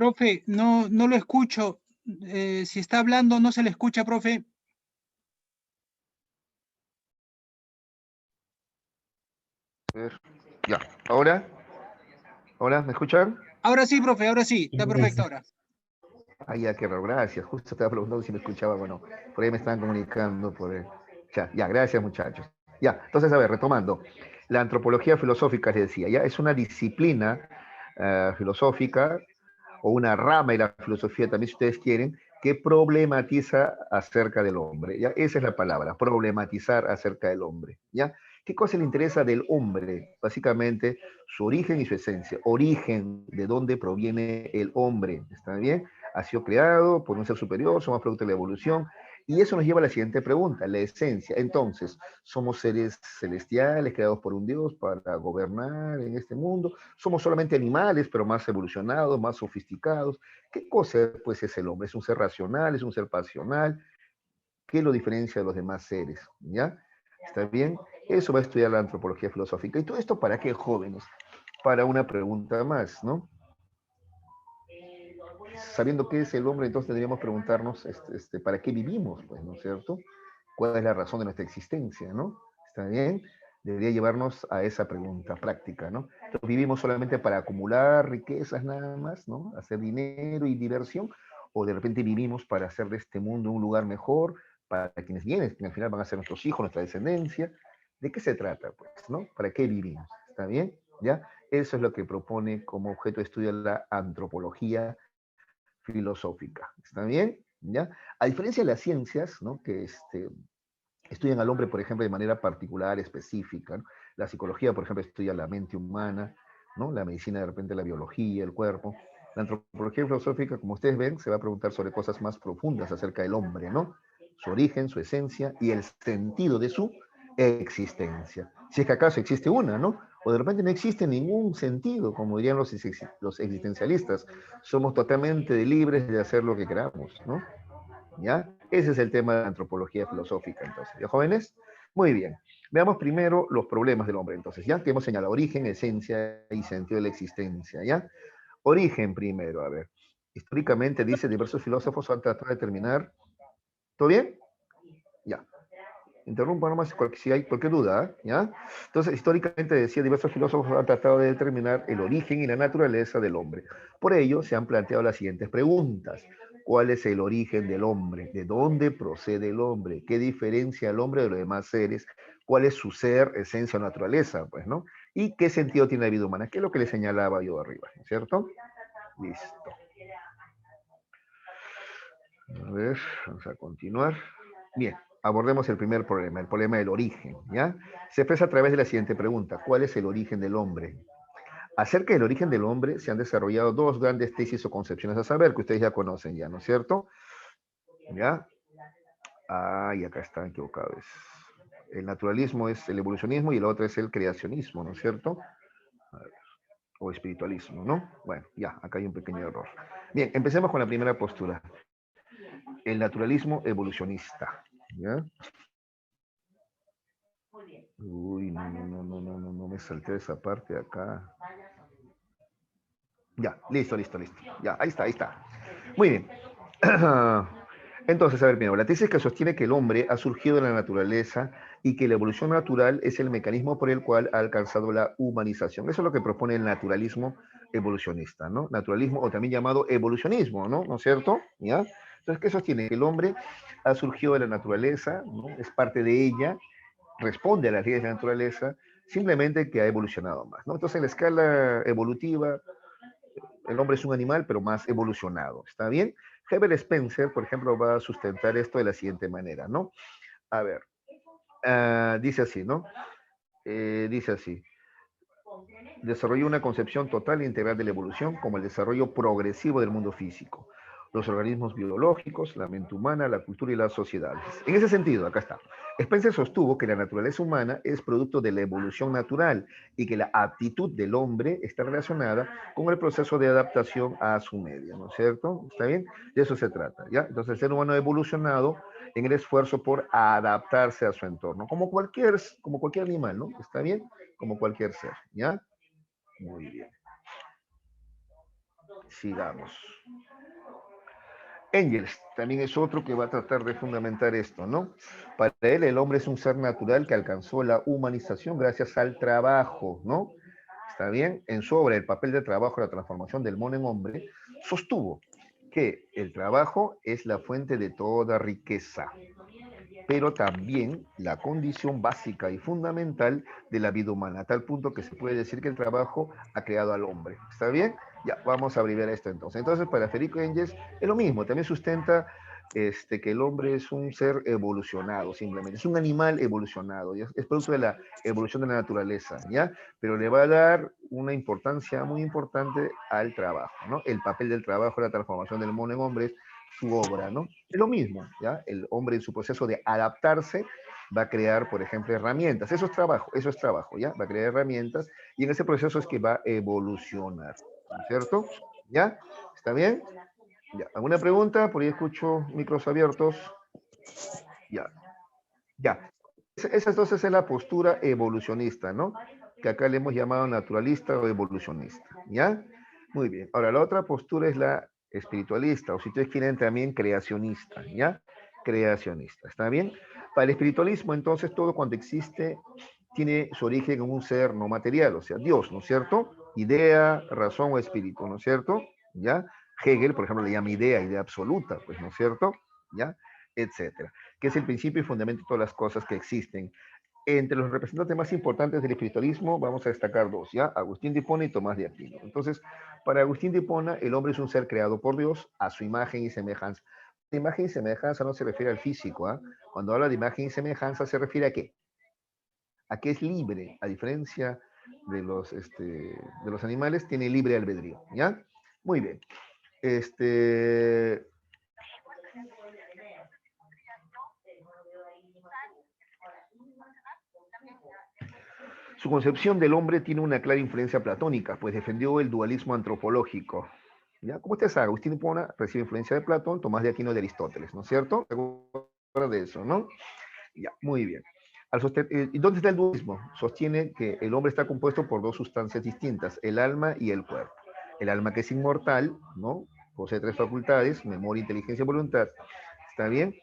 Profe, no lo escucho. Si está hablando, no se le escucha, profe. A ver, ya. ¿Ahora me escuchan? Ahora sí, profe, ahora sí. Está perfecto ahora. Ah, ya, qué raro, gracias. Justo estaba preguntando si me escuchaba o no. Por ahí me estaban comunicando por el chat. Ya, gracias, muchachos. Ya, entonces, a ver, retomando. La antropología filosófica, les decía, ya es una disciplina filosófica o una rama de la filosofía, también si ustedes quieren, que problematiza acerca del hombre. ¿Ya? Esa es la palabra, problematizar acerca del hombre. ¿Ya? ¿Qué cosa le interesa del hombre? Básicamente, su origen y su esencia. Origen, de dónde proviene el hombre. ¿Está bien? Ha sido creado por un ser superior, somos producto de la evolución. Y eso nos lleva a la siguiente pregunta, la esencia. Entonces, ¿somos seres celestiales creados por un Dios para gobernar en este mundo? ¿Somos solamente animales, pero más evolucionados, más sofisticados? ¿Qué cosa pues es el hombre? ¿Es un ser racional? ¿Es un ser pasional? ¿Qué lo diferencia de los demás seres? ¿Ya? ¿Está bien? Eso va a estudiar la antropología filosófica. ¿Y todo esto para qué, jóvenes? Para una pregunta más, ¿no? Sabiendo qué es el hombre, entonces tendríamos que preguntarnos ¿para qué vivimos? Pues, ¿no es cierto? ¿Cuál es la razón de nuestra existencia? ¿No? ¿Está bien? Debería llevarnos a esa pregunta práctica, ¿no? Entonces, ¿vivimos solamente para acumular riquezas nada más, ¿no? Hacer dinero y diversión, o de repente vivimos para hacer de este mundo un lugar mejor para quienes vienen, que al final van a ser nuestros hijos, nuestra descendencia. ¿De qué se trata, pues, no? ¿Para qué vivimos? ¿Está bien? ¿Ya? Eso es lo que propone como objeto de estudio la antropología filosófica. ¿Está bien? ¿Ya? A diferencia de las ciencias, ¿no? Que estudian al hombre, por ejemplo, de manera particular, específica, ¿no? La psicología, por ejemplo, estudia la mente humana, ¿no? La medicina, de repente, la biología, el cuerpo. La antropología filosófica, como ustedes ven, se va a preguntar sobre cosas más profundas acerca del hombre, ¿no? Su origen, su esencia y el sentido de su existencia. Si es que acaso existe una, ¿no? O de repente no existe ningún sentido, como dirían los existencialistas. Somos totalmente libres de hacer lo que queramos, ¿no? ¿Ya? Ese es el tema de la antropología filosófica, entonces. ¿Ya, jóvenes? Muy bien. Veamos primero los problemas del hombre, entonces, ¿ya? Que hemos señalado origen, esencia y sentido de la existencia, ¿ya? Origen primero, a ver. Históricamente, dice, diversos filósofos han tratado de determinar. ¿Todo bien? Ya. Interrumpa nomás si hay cualquier duda, ¿eh? ¿Ya? Entonces, históricamente, decía, diversos filósofos han tratado de determinar el origen y la naturaleza del hombre. Por ello, se han planteado las siguientes preguntas. ¿Cuál es el origen del hombre? ¿De dónde procede el hombre? ¿Qué diferencia al hombre de los demás seres? ¿Cuál es su ser, esencia o naturaleza? Pues, ¿no? ¿Y qué sentido tiene la vida humana? ¿Qué es lo que le señalaba yo arriba? ¿No es cierto? Listo. A ver, vamos a continuar. Bien, abordemos el primer problema, el problema del origen, ¿ya? Se expresa a través de la siguiente pregunta: ¿cuál es el origen del hombre? Acerca del origen del hombre se han desarrollado dos grandes tesis o concepciones a saber, que ustedes ya conocen ya, ¿no es cierto? ¿Ya? Y acá está equivocado. El naturalismo es el evolucionismo y el otro es el creacionismo, ¿no es cierto? O espiritualismo, ¿no? Bueno, ya, acá hay un pequeño error. Bien, empecemos con la primera postura. El naturalismo evolucionista, ¿ya? Uy, no me salté esa parte de acá. Ya, listo. Ya, ahí está. Muy bien. Entonces, a ver, primero, la tesis que sostiene que el hombre ha surgido de la naturaleza y que la evolución natural es el mecanismo por el cual ha alcanzado la humanización. Eso es lo que propone el naturalismo evolucionista, ¿no? Naturalismo, o también llamado evolucionismo, ¿no? ¿No es cierto? ¿Ya? Entonces, ¿qué sostiene? Que el hombre ha surgido de la naturaleza, ¿no? Es parte de ella, responde a las leyes de la naturaleza, simplemente que ha evolucionado más, ¿no? Entonces, en la escala evolutiva, el hombre es un animal, pero más evolucionado, ¿está bien? Herbert Spencer, por ejemplo, va a sustentar esto de la siguiente manera, ¿no? A ver, dice así, ¿no? Dice así: desarrolló una concepción total e integral de la evolución como el desarrollo progresivo del mundo físico, los organismos biológicos, la mente humana, la cultura y las sociedades. En ese sentido, acá está. Spencer sostuvo que la naturaleza humana es producto de la evolución natural y que la aptitud del hombre está relacionada con el proceso de adaptación a su medio, ¿no es cierto? ¿Está bien? De eso se trata, ¿ya? Entonces el ser humano ha evolucionado en el esfuerzo por adaptarse a su entorno, como cualquier animal, ¿no? ¿Está bien? Como cualquier ser, ¿ya? Muy bien. sigamos. Engels también es otro que va a tratar de fundamentar esto, ¿no? Para él, el hombre es un ser natural que alcanzó la humanización gracias al trabajo, ¿no? ¿Está bien? En su obra, El papel del trabajo y la transformación del mono en hombre, sostuvo que el trabajo es la fuente de toda riqueza, pero también la condición básica y fundamental de la vida humana, a tal punto que se puede decir que el trabajo ha creado al hombre. ¿Está bien? Ya, vamos a abreviar esto entonces. Entonces, para Federico Engels es lo mismo, también sustenta que el hombre es un ser evolucionado, simplemente. Es un animal evolucionado, ¿ya? Es producto de la evolución de la naturaleza, ¿ya? Pero le va a dar una importancia muy importante al trabajo, ¿no? El papel del trabajo, la transformación del mono en hombre, su obra, ¿no? Es lo mismo, ¿ya? El hombre en su proceso de adaptarse va a crear, por ejemplo, herramientas. Eso es trabajo, ¿ya? Va a crear herramientas y en ese proceso es que va a evolucionar, ¿no es cierto? ¿Ya? ¿Está bien? Ya. ¿Alguna pregunta? Por ahí escucho micros abiertos. Ya. Ya. Esa entonces es la postura evolucionista, ¿no? Que acá le hemos llamado naturalista o evolucionista, ¿ya? Muy bien. Ahora, la otra postura es la espiritualista, o si ustedes quieren también creacionista, ¿ya? Creacionista, ¿está bien? Para el espiritualismo, entonces, todo cuanto existe tiene su origen en un ser no material, o sea, Dios, ¿no es cierto? Idea, razón o espíritu, ¿no es cierto? ¿Ya? Hegel, por ejemplo, le llama idea absoluta, pues, ¿no es cierto? ¿Ya? Etcétera, que es el principio y fundamento de todas las cosas que existen. Entre los representantes más importantes del espiritualismo vamos a destacar dos, ¿ya? Agustín de Hipona y Tomás de Aquino. Entonces, para Agustín de Hipona, el hombre es un ser creado por Dios a su imagen y semejanza. La imagen y semejanza no se refiere al físico, ¿ah? Cuando habla de imagen y semejanza se refiere a qué? A que es libre, a diferencia de los animales, tiene libre albedrío, ¿ya? Muy bien. Su concepción del hombre tiene una clara influencia platónica, pues defendió el dualismo antropológico. ¿Ya? Como usted sabe, Agustín de Hipona recibe influencia de Platón, Tomás de Aquino de Aristóteles, ¿no es cierto? ¿Se acuerdan de eso, no? Ya, muy bien. ¿Y dónde está el dualismo? Sostiene que el hombre está compuesto por dos sustancias distintas, el alma y el cuerpo. El alma que es inmortal, ¿no? Posee tres facultades, memoria, inteligencia y voluntad. ¿Está bien?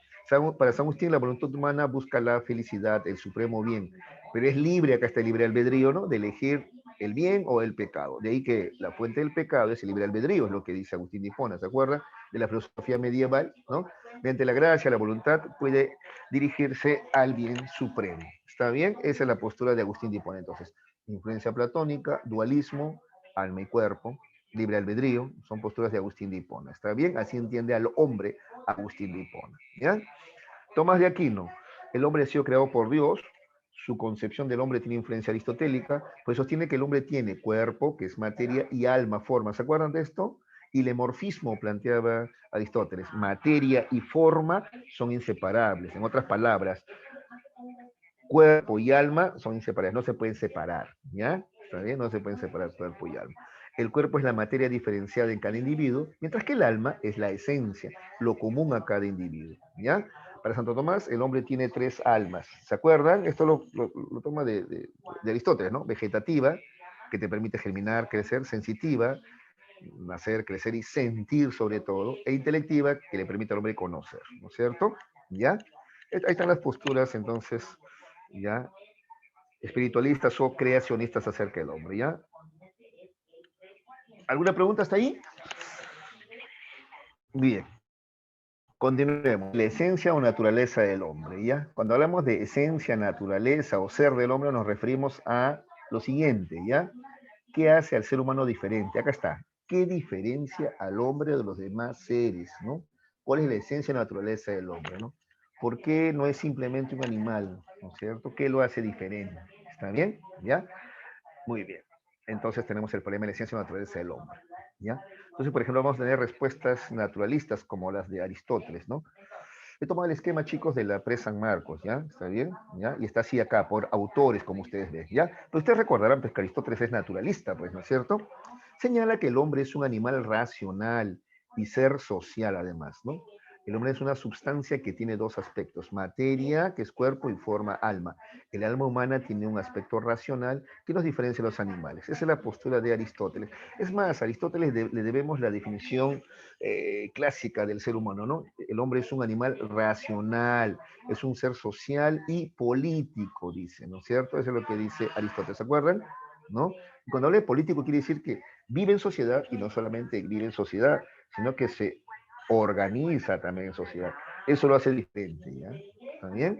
Para San Agustín, la voluntad humana busca la felicidad, el supremo bien, pero es libre, acá está el libre albedrío, ¿no? De elegir el bien o el pecado. De ahí que la fuente del pecado es el libre albedrío, es lo que dice Agustín de Hipona, ¿se acuerda? De la filosofía medieval, ¿no? Mediante la gracia, la voluntad puede dirigirse al bien supremo. ¿Está bien? Esa es la postura de Agustín de Hipona. Entonces, influencia platónica, dualismo, alma y cuerpo, libre albedrío, son posturas de Agustín de Hipona. ¿Está bien? Así entiende al hombre Agustín de Hipona. ¿Ya? Tomás de Aquino, el hombre ha sido creado por Dios, su concepción del hombre tiene influencia aristotélica, pues sostiene que el hombre tiene cuerpo, que es materia, y alma, forma. ¿Se acuerdan de esto? Y el morfismo planteaba Aristóteles, materia y forma son inseparables. En otras palabras, cuerpo y alma son inseparables, no se pueden separar, ¿ya? ¿Está bien? No se pueden separar cuerpo y alma. El cuerpo es la materia diferenciada en cada individuo, mientras que el alma es la esencia, lo común a cada individuo, ¿ya? Para Santo Tomás, el hombre tiene tres almas. ¿Se acuerdan? Esto lo toma de Aristóteles, ¿no? Vegetativa, que te permite germinar, crecer, sensitiva, nacer, crecer y sentir sobre todo, e intelectiva, que le permite al hombre conocer, ¿no es cierto? ¿Ya? Ahí están las posturas, entonces, ¿ya? Espiritualistas o creacionistas acerca del hombre, ¿ya? ¿Alguna pregunta hasta ahí? Bien. Continuemos. La esencia o naturaleza del hombre, ¿ya? Cuando hablamos de esencia, naturaleza o ser del hombre, nos referimos a lo siguiente, ¿ya? ¿Qué hace al ser humano diferente? Acá está. ¿Qué diferencia al hombre de los demás seres, ¿no? ¿Cuál es la esencia o naturaleza del hombre, ¿no? ¿Por qué no es simplemente un animal, ¿no es cierto? ¿Qué lo hace diferente? ¿Está bien? ¿Ya? Muy bien. Entonces tenemos el problema de la ciencia y la naturaleza del hombre, ¿ya? Entonces, por ejemplo, vamos a tener respuestas naturalistas como las de Aristóteles, ¿no? He tomado el esquema, chicos, de la Pre-San Marcos, ¿ya? ¿Está bien? ¿Ya? Y está así acá, por autores, como ustedes ven, ¿ya? Pero ustedes recordarán pues, que Aristóteles es naturalista, pues, ¿no es cierto? Señala que el hombre es un animal racional y ser social, además, ¿no? El hombre es una sustancia que tiene dos aspectos, materia, que es cuerpo, y forma, alma. El alma humana tiene un aspecto racional que nos diferencia de los animales. Esa es la postura de Aristóteles. Es más, a Aristóteles le debemos la definición clásica del ser humano, ¿no? El hombre es un animal racional, es un ser social y político, dice, ¿no es cierto? Eso es lo que dice Aristóteles, ¿se acuerdan? ¿No? Y cuando habla de político quiere decir que vive en sociedad y no solamente vive en sociedad, sino que se organiza también en sociedad. Eso lo hace diferente, ¿ya? ¿También?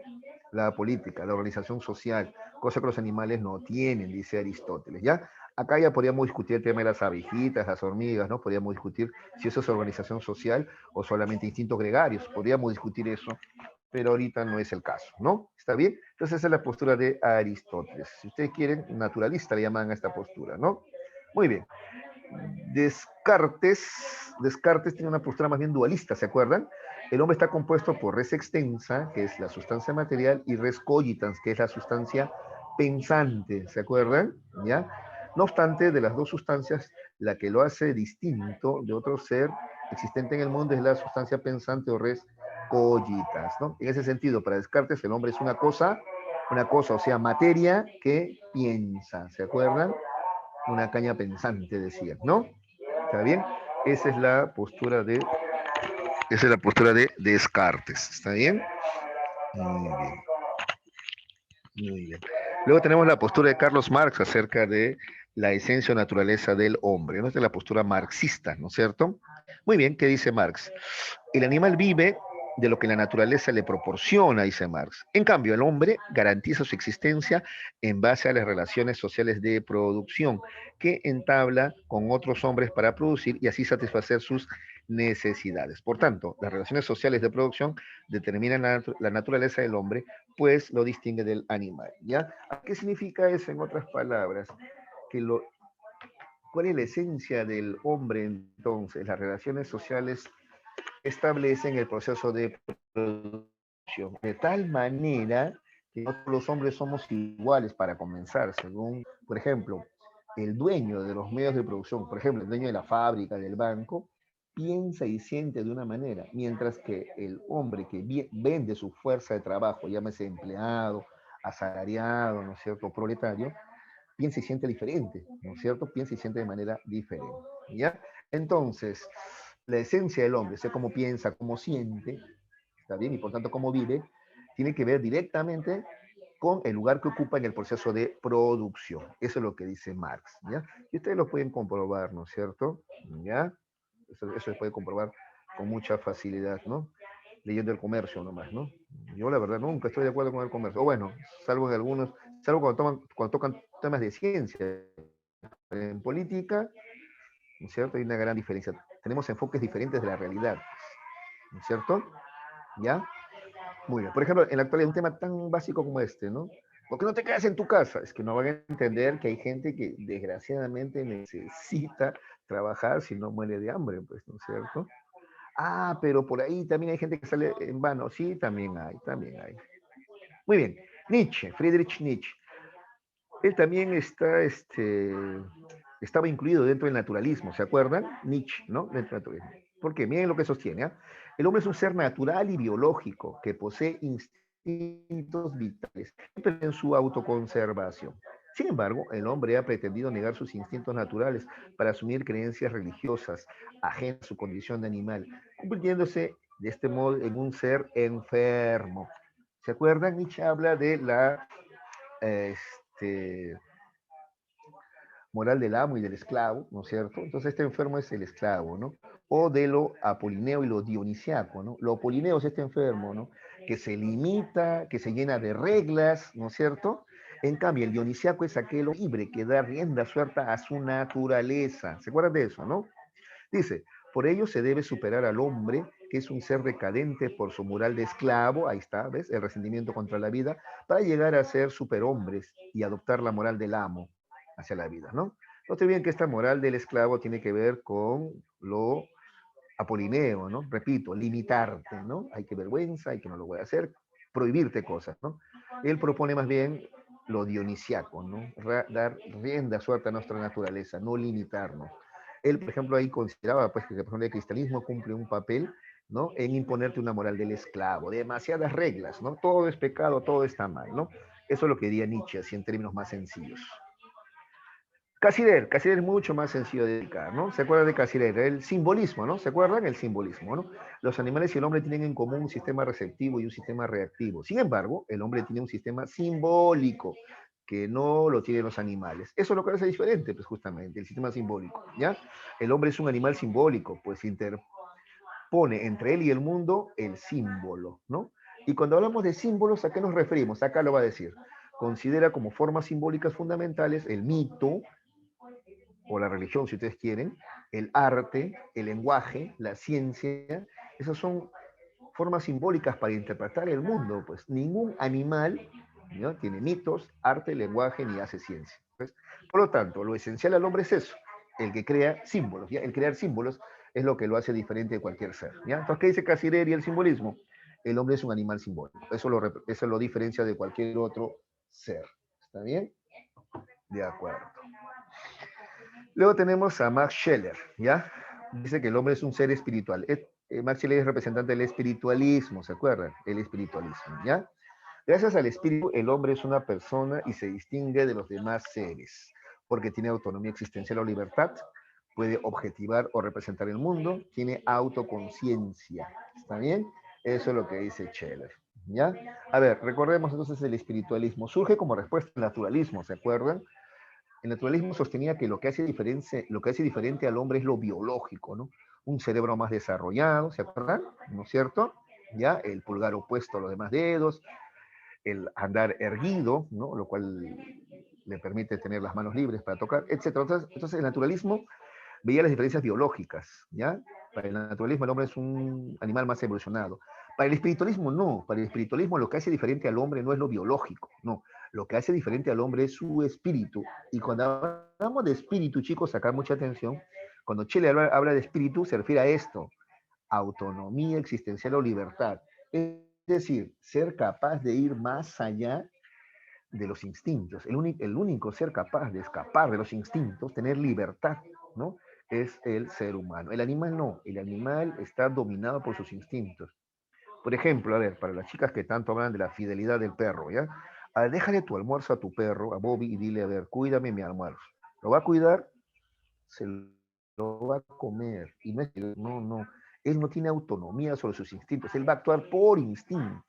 La política, la organización social, cosa que los animales no tienen, dice Aristóteles, ¿ya? Acá ya podríamos discutir el tema de las abejitas, las hormigas, ¿no? Podríamos discutir si eso es organización social o solamente instintos gregarios, podríamos discutir eso, pero ahorita no es el caso, ¿no? ¿Está bien? Entonces esa es la postura de Aristóteles. Si ustedes quieren, naturalista le llaman a esta postura, ¿no? Muy bien. Descartes tiene una postura más bien dualista, ¿se acuerdan? El hombre está compuesto por res extensa, que es la sustancia material, y res cogitans, que es la sustancia pensante, ¿se acuerdan? ¿Ya? No obstante, de las dos sustancias, la que lo hace distinto de otro ser existente en el mundo es la sustancia pensante o res cogitas, ¿no? En ese sentido, para Descartes, el hombre es una cosa, o sea, materia que piensa, ¿se acuerdan? Una caña pensante, decía, ¿no? ¿Está bien? Esa es la postura de, esa es la postura de Descartes, ¿está bien? Muy bien, muy bien. Luego tenemos la postura de Carlos Marx acerca de la esencia o naturaleza del hombre, ¿no? Esta es la postura marxista, ¿no es cierto? Muy bien, ¿qué dice Marx? El animal vive de lo que la naturaleza le proporciona, dice Marx. En cambio, el hombre garantiza su existencia en base a las relaciones sociales de producción que entabla con otros hombres para producir y así satisfacer sus necesidades. Por tanto, las relaciones sociales de producción determinan la naturaleza del hombre, pues lo distingue del animal. ¿Ya? ¿Qué significa eso en otras palabras? Que ¿Cuál es la esencia del hombre entonces? Las relaciones sociales establecen el proceso de producción, de tal manera que no todos los hombres somos iguales para comenzar, según, por ejemplo, el dueño de los medios de producción, por ejemplo, el dueño de la fábrica, del banco, piensa y siente de una manera, mientras que el hombre que vende su fuerza de trabajo, llámese empleado, asalariado, ¿no es cierto?, proletario, piensa y siente diferente, ¿no es cierto? Piensa y siente de manera diferente, ¿ya? Entonces, la esencia del hombre, sea cómo piensa, cómo siente, ¿está bien? Y por tanto cómo vive, tiene que ver directamente con el lugar que ocupa en el proceso de producción. Eso es lo que dice Marx, ¿ya? Y ustedes lo pueden comprobar, ¿no es cierto? ¿Ya? Eso se puede comprobar con mucha facilidad, ¿no? Leyendo el comercio nomás, ¿no? Yo la verdad nunca estoy de acuerdo con el comercio. O bueno, salvo en algunos, salvo cuando tocan temas de ciencia. En política, ¿no es cierto? Hay una gran diferencia. Tenemos enfoques diferentes de la realidad, ¿no es cierto? ¿Ya? Muy bien. Por ejemplo, en la actualidad, un tema tan básico como este, ¿no? ¿Por qué no te quedas en tu casa? Es que no van a entender que hay gente que desgraciadamente necesita trabajar si no muere de hambre, pues, ¿no es cierto? Ah, pero por ahí también hay gente que sale en vano. Sí, también hay, también hay. Muy bien. Nietzsche, Friedrich Nietzsche. Él también estaba incluido dentro del naturalismo, ¿se acuerdan? Nietzsche, ¿no? Dentro del naturalismo. ¿Por qué? Miren lo que sostiene. ¿Eh? El hombre es un ser natural y biológico que posee instintos vitales en su autoconservación. Sin embargo, el hombre ha pretendido negar sus instintos naturales para asumir creencias religiosas ajenas a su condición de animal, convirtiéndose de este modo en un ser enfermo. ¿Se acuerdan? Nietzsche habla de la este, moral del amo y del esclavo, ¿no es cierto? Entonces este enfermo es el esclavo, ¿no? O de lo apolineo y lo dionisiaco, ¿no? Lo apolineo es este enfermo, ¿no? Que se limita, que se llena de reglas, ¿no es cierto? En cambio, el dionisiaco es aquel libre que da rienda suelta a su naturaleza. ¿Se acuerdan de eso, no? Dice, por ello se debe superar al hombre, que es un ser decadente por su moral de esclavo, ahí está, ¿ves? El resentimiento contra la vida, para llegar a ser superhombres y adoptar la moral del amo hacia la vida, ¿no? Note bien que esta moral del esclavo tiene que ver con lo apolineo, ¿no? Repito, limitarte, ¿no? Hay que vergüenza, hay que no lo voy a hacer, prohibirte cosas, ¿no? Él propone más bien lo dionisiaco, ¿no? Dar rienda suelta a nuestra naturaleza, no limitarnos. Él, por ejemplo, ahí consideraba pues, que por ejemplo, el cristianismo cumple un papel ¿no? En imponerte una moral del esclavo, demasiadas reglas, ¿no? Todo es pecado, todo está mal, ¿no? Eso es lo que diría Nietzsche, así en términos más sencillos. Casirer es mucho más sencillo de dedicar, ¿no? ¿Se acuerdan de Casirer? El simbolismo, ¿no? ¿Se acuerdan? El simbolismo, ¿no? Los animales y el hombre tienen en común un sistema receptivo y un sistema reactivo. Sin embargo, el hombre tiene un sistema simbólico que no lo tienen los animales. Eso es lo que hace diferente, pues justamente, el sistema simbólico, ¿ya? El hombre es un animal simbólico, pues interpone entre él y el mundo el símbolo, ¿no? Y cuando hablamos de símbolos, ¿a qué nos referimos? Acá lo va a decir. Considera como formas simbólicas fundamentales el mito, o la religión, si ustedes quieren, el arte, el lenguaje, la ciencia, esas son formas simbólicas para interpretar el mundo, pues ningún animal, ¿no?, tiene mitos, arte, lenguaje, ni hace ciencia. ¿Ves? Por lo tanto, lo esencial al hombre es eso, el que crea símbolos, ¿ya? El crear símbolos es lo que lo hace diferente de cualquier ser, ¿ya? Entonces, ¿qué dice Casirer y el simbolismo? El hombre es un animal simbólico, eso lo diferencia de cualquier otro ser, ¿está bien? De acuerdo. Luego tenemos a Max Scheler, ¿ya? Dice que el hombre es un ser espiritual. Max Scheler es representante del espiritualismo, ¿se acuerdan? El espiritualismo, ¿ya? Gracias al espíritu, el hombre es una persona y se distingue de los demás seres, porque tiene autonomía existencial o libertad, puede objetivar o representar el mundo, tiene autoconciencia, ¿está bien? Eso es lo que dice Scheler, ¿ya? A ver, recordemos entonces el espiritualismo. Surge como respuesta al naturalismo, ¿se acuerdan? El naturalismo sostenía que lo que hace diferente al hombre es lo biológico, ¿no? Un cerebro más desarrollado, ¿se acuerdan? ¿No es cierto? Ya, el pulgar opuesto a los demás dedos, el andar erguido, ¿no? Lo cual le permite tener las manos libres para tocar, etcétera. Entonces, el naturalismo veía las diferencias biológicas, ¿ya? Para el naturalismo el hombre es un animal más evolucionado. Para el espiritualismo no, para el espiritualismo lo que hace diferente al hombre no es lo biológico, no. Lo que hace diferente al hombre es su espíritu. Y cuando hablamos de espíritu, chicos, sacar mucha atención, cuando Chile habla de espíritu se refiere a esto, autonomía existencial o libertad. Es decir, ser capaz de ir más allá de los instintos. El único ser capaz de escapar de los instintos, tener libertad, ¿no? Es el ser humano. El animal no, el animal está dominado por sus instintos. Por ejemplo, a ver, para las chicas que tanto hablan de la fidelidad del perro, ¿ya? A ver, déjale tu almuerzo a tu perro, a Bobby, y dile, a ver, cuídame mi almuerzo. ¿Lo va a cuidar? Se lo va a comer. Y no es que, no, no. Él no tiene autonomía sobre sus instintos. Él va a actuar por instinto.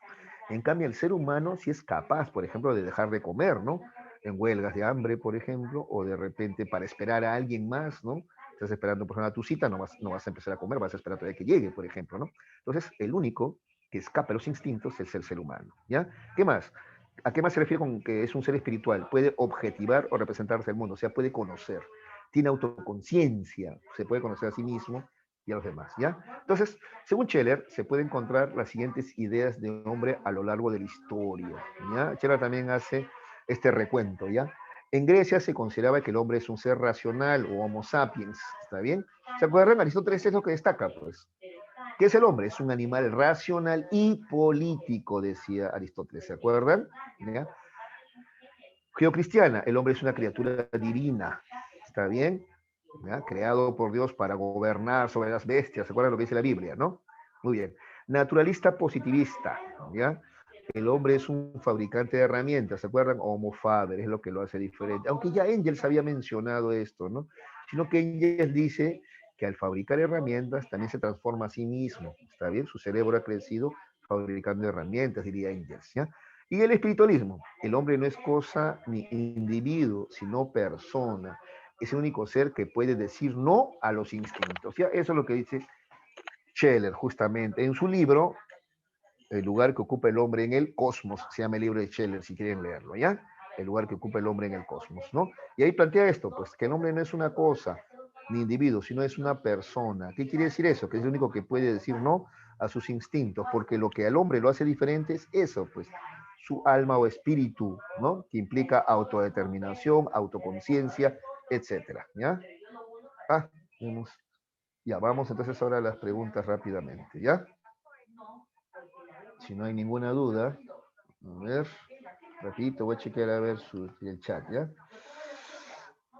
En cambio, el ser humano sí es capaz, por ejemplo, de dejar de comer, ¿no? En huelgas de hambre, por ejemplo, o de repente para esperar a alguien más, ¿no? Estás esperando por ejemplo, a tu cita, no vas a empezar a comer, vas a esperar todavía que llegue, por ejemplo, ¿no? Entonces, el único que escapa de los instintos es el ser humano, ¿ya? ¿Qué más? ¿A qué más se refiere con que es un ser espiritual? Puede objetivar o representarse el mundo, o sea, puede conocer, tiene autoconciencia, se puede conocer a sí mismo y a los demás, ¿ya? Entonces, según Scheler, se pueden encontrar las siguientes ideas de un hombre a lo largo de la historia, ¿ya? Scheler también hace este recuento, ¿ya? En Grecia se consideraba que el hombre es un ser racional o homo sapiens, ¿está bien? ¿Se acuerdan? Aristóteles es lo que destaca, pues. ¿Qué es el hombre? Es un animal racional y político, decía Aristóteles, ¿se acuerdan? ¿Ya? Geocristiana, el hombre es una criatura divina, ¿está bien? ¿Ya? Creado por Dios para gobernar sobre las bestias, ¿se acuerdan lo que dice la Biblia, no? Muy bien. Naturalista positivista, ¿ya? El hombre es un fabricante de herramientas, ¿se acuerdan? Homo faber, es lo que lo hace diferente. Aunque ya Engels había mencionado esto, ¿no? Sino que Engels dice que al fabricar herramientas también se transforma a sí mismo, ¿está bien? Su cerebro ha crecido fabricando herramientas, diría Engels, ¿ya? Y el espiritualismo, el hombre no es cosa ni individuo, sino persona. Es el único ser que puede decir no a los instintos. ¿Ya? Eso es lo que dice Scheler, justamente. En su libro, El lugar que ocupa el hombre en el cosmos, se llama el libro de Scheler, si quieren leerlo, ¿ya? El lugar que ocupa el hombre en el cosmos, ¿no? Y ahí plantea esto, pues, que el hombre no es una cosa, ni individuo, sino es una persona. ¿Qué quiere decir eso? Que es el único que puede decir no a sus instintos, porque lo que al hombre lo hace diferente es eso, pues, su alma o espíritu, ¿no? Que implica autodeterminación, autoconciencia, etcétera, ¿ya? Ah, vamos. Ya, vamos entonces ahora a las preguntas rápidamente, ¿ya? Si no hay ninguna duda, a ver, rapidito, voy a chequear a ver el chat, ¿ya?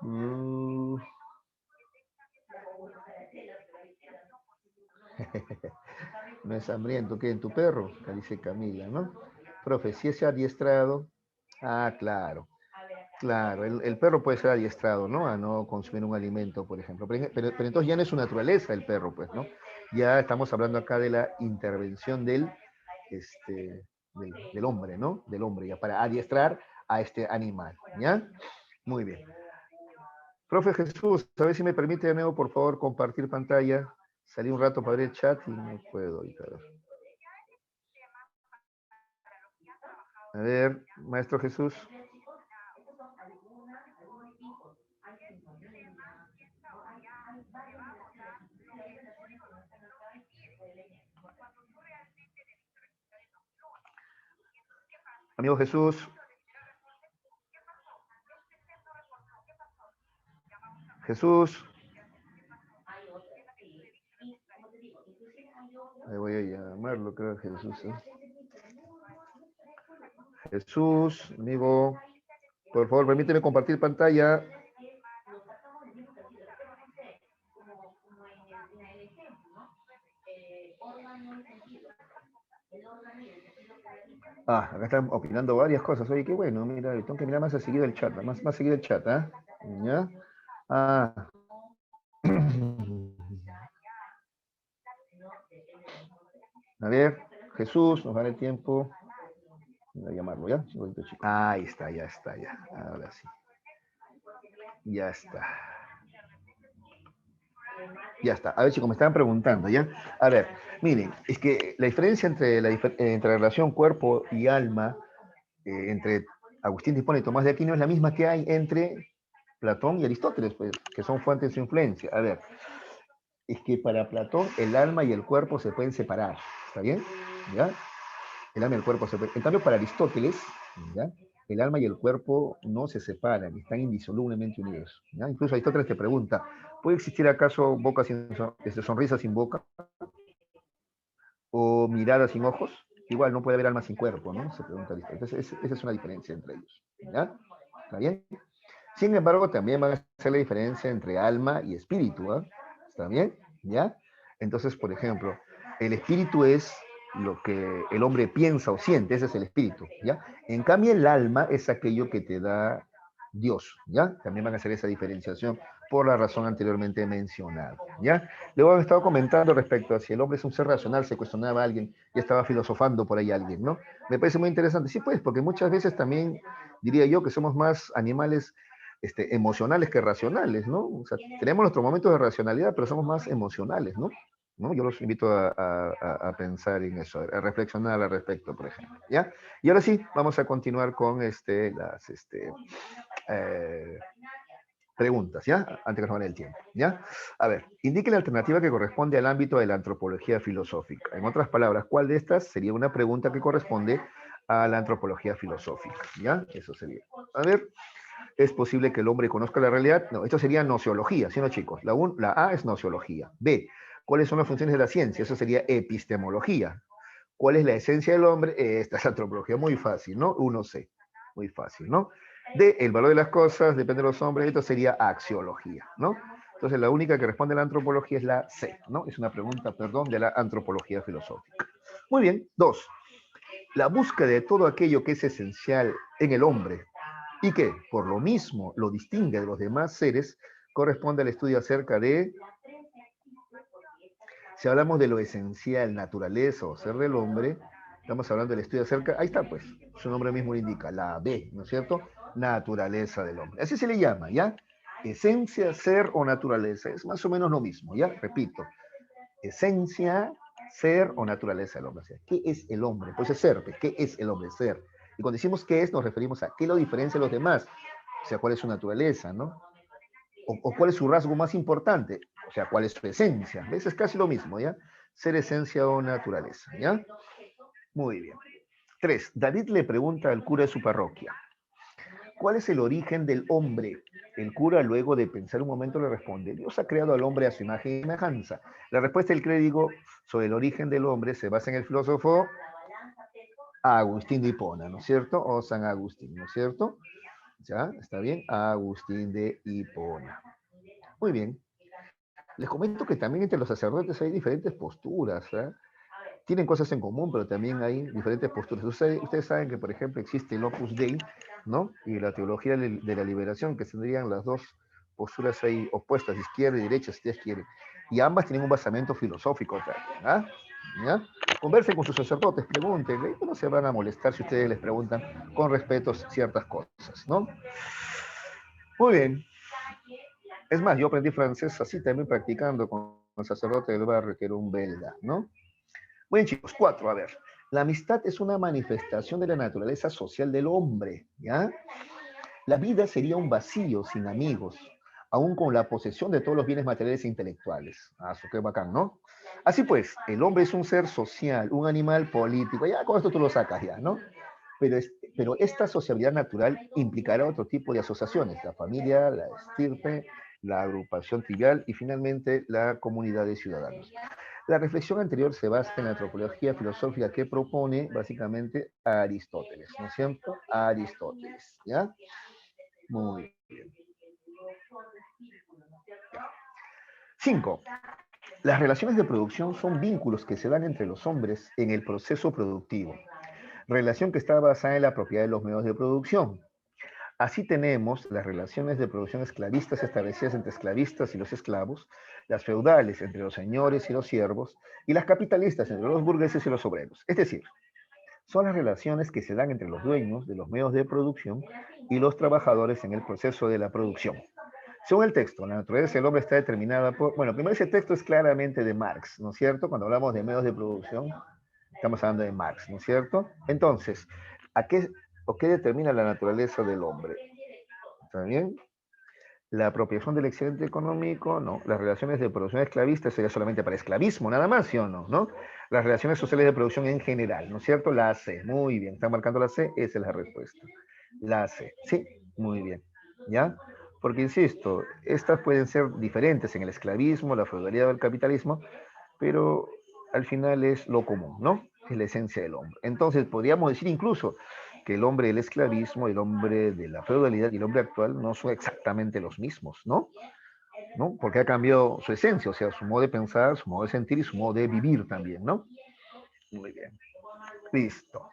Mm. No es hambriento, ¿qué? En tu perro, acá dice Camila, ¿no? Profe, si es adiestrado, ah, claro, claro, el perro puede ser adiestrado, ¿no? A no consumir un alimento, por ejemplo, pero entonces ya no es su naturaleza el perro, pues, ¿no? Ya estamos hablando acá de la intervención del hombre, ¿no? Del hombre, ya para adiestrar a este animal, ¿ya? Muy bien. Profe Jesús, a ver si me permite de nuevo, por favor, compartir pantalla. Salí un rato para ver el chat y no puedo ahorita. A ver, Maestro Jesús. Amigo Jesús. Jesús. Ahí voy a llamarlo, creo, Jesús. Jesús, amigo, por favor, permíteme compartir pantalla. Ah, acá están opinando varias cosas. Oye, qué bueno, mira, tengo que mirar más seguido el chat, más seguido el chat, ¿ah? ¿Ya? Ah. A ver, Jesús, nos da el tiempo. Voy a llamarlo, ¿ya? Ahí está, ya. Ahora sí. Ya está. Ya está. A ver, chicos, me estaban preguntando, ¿ya? A ver, miren, es que la diferencia entre la relación cuerpo y alma, entre Agustín de Hipona y Tomás de Aquino, es la misma que hay entre Platón y Aristóteles, pues, que son fuentes de influencia. A ver, es que para Platón el alma y el cuerpo se pueden separar, ¿está bien? ¿Ya? El alma y el cuerpo se pueden... En cambio, para Aristóteles, ¿ya? El alma y el cuerpo no se separan, están indisolublemente unidos. ¿Ya? Incluso Aristóteles te pregunta, ¿puede existir acaso boca sonrisa sin boca? ¿O mirada sin ojos? Igual no puede haber alma sin cuerpo, ¿no? Se pregunta Aristóteles. Entonces, esa es una diferencia entre ellos. ¿Ya? ¿Está bien? Sin embargo, también van a hacer la diferencia entre alma y espíritu, ¿eh? ¿Está bien? ¿Ya? Entonces, por ejemplo, el espíritu es lo que el hombre piensa o siente, ese es el espíritu, ¿ya? En cambio, el alma es aquello que te da Dios, ¿ya? También van a hacer esa diferenciación por la razón anteriormente mencionada, ¿ya? Luego han estado comentando respecto a si el hombre es un ser racional, se cuestionaba a alguien, ya estaba filosofando por ahí alguien, ¿no? Me parece muy interesante, sí, pues, porque muchas veces también diría yo que somos más animales emocionales que racionales, ¿no? O sea, tenemos nuestros momentos de racionalidad, pero somos más emocionales, ¿no? ¿No? Yo los invito a pensar en eso, a reflexionar al respecto, por ejemplo, ¿ya? Y ahora sí, vamos a continuar con las eh, preguntas, ¿ya? Antes que nos vaya el tiempo, ¿ya? A ver, indique la alternativa que corresponde al ámbito de la antropología filosófica. En otras palabras, ¿cuál de estas sería una pregunta que corresponde a la antropología filosófica? ¿Ya? Eso sería. A ver, ¿es posible que el hombre conozca la realidad? No, esto sería nociología, ¿sí o no, chicos? La A es nociología. B, ¿cuáles son las funciones de la ciencia? Eso sería epistemología. ¿Cuál es la esencia del hombre? Esta es antropología, muy fácil, ¿no? 1C, muy fácil, ¿no? D, el valor de las cosas, depende de los hombres, esto sería axiología, ¿no? Entonces la única que responde a la antropología es la C, ¿no? Es una pregunta, perdón, de la antropología filosófica. Muy bien, 2. La búsqueda de todo aquello que es esencial en el hombre y que, por lo mismo, lo distingue de los demás seres, corresponde al estudio acerca de, si hablamos de lo esencial, naturaleza o ser del hombre, estamos hablando del estudio acerca, ahí está pues, su nombre mismo lo indica, la B, ¿no es cierto? Naturaleza del hombre. Así se le llama, ¿ya? Esencia, ser o naturaleza, es más o menos lo mismo, ¿ya? Repito, esencia, ser o naturaleza del hombre. O sea, ¿qué es el hombre? Pues es ser, ¿qué es el hombre? Ser. Y cuando decimos qué es, nos referimos a qué lo diferencia de los demás, o sea, cuál es su naturaleza, ¿no? O cuál es su rasgo más importante, o sea, cuál es su esencia. ¿Ves? Es casi lo mismo, ¿ya? Ser esencia o naturaleza, ¿ya? Muy bien. 3. David le pregunta al cura de su parroquia, ¿cuál es el origen del hombre? El cura, luego de pensar un momento, le responde, Dios ha creado al hombre a su imagen y semejanza. La respuesta del clérigo sobre el origen del hombre se basa en el filósofo Agustín de Hipona, ¿no es cierto? O San Agustín, ¿no es cierto? ¿Ya? ¿Está bien? Agustín de Hipona. Muy bien. Les comento que también entre los sacerdotes hay diferentes posturas. ¿Eh? tienen cosas en común, pero también hay diferentes posturas. Ustedes saben que, por ejemplo, existe el Opus Dei, ¿no? Y la teología de la liberación, que tendrían las dos posturas ahí opuestas, izquierda y derecha, si ustedes quieren. Y ambas tienen un basamento filosófico también, ¿ah? ¿Ya? Conversen con sus sacerdotes, pregúntenle, no se van a molestar si ustedes les preguntan con respeto ciertas cosas, ¿no? Muy bien. Es más, yo aprendí francés así también practicando con el sacerdote del barrio, que era un belga, ¿no? Bueno, chicos, 4, a ver. La amistad es una manifestación de la naturaleza social del hombre, ¿ya? La vida sería un vacío sin amigos, aún con la posesión de todos los bienes materiales e intelectuales. Ah, eso qué bacán, ¿no? Así pues, el hombre es un ser social, un animal político. Ya con esto tú lo sacas ya, ¿no? Pero esta sociabilidad natural implicará otro tipo de asociaciones, la familia, la estirpe, la agrupación trivial y finalmente la comunidad de ciudadanos. La reflexión anterior se basa en la antropología filosófica que propone básicamente a Aristóteles, ¿no es cierto? A Aristóteles, ¿ya? Muy bien. 5. Las relaciones de producción son vínculos que se dan entre los hombres en el proceso productivo, relación que está basada en la propiedad de los medios de producción. Así tenemos las relaciones de producción esclavistas establecidas entre esclavistas y los esclavos, las feudales entre los señores y los siervos, y las capitalistas entre los burgueses y los obreros. Es decir, son las relaciones que se dan entre los dueños de los medios de producción y los trabajadores en el proceso de la producción. Según el texto, la naturaleza del hombre está determinada por... Bueno, primero ese texto es claramente de Marx, ¿no es cierto? Cuando hablamos de medios de producción, estamos hablando de Marx, ¿no es cierto? Entonces, ¿a qué, o qué determina la naturaleza del hombre? ¿Está bien? La apropiación del excedente económico, no. Las relaciones de producción esclavista sería solamente para esclavismo, nada más, ¿sí o no? ¿No? Las relaciones sociales de producción en general, ¿no es cierto? La C, muy bien. ¿Están marcando la C? Esa es la respuesta. La C, sí, muy bien. ¿Ya? Porque, insisto, estas pueden ser diferentes en el esclavismo, la feudalidad o el capitalismo, pero al final es lo común, ¿no? Es la esencia del hombre. Entonces, podríamos decir incluso que el hombre del esclavismo, el hombre de la feudalidad y el hombre actual no son exactamente los mismos, ¿no? ¿No? Porque ha cambiado su esencia, o sea, su modo de pensar, su modo de sentir y su modo de vivir también, ¿no? Muy bien. Listo.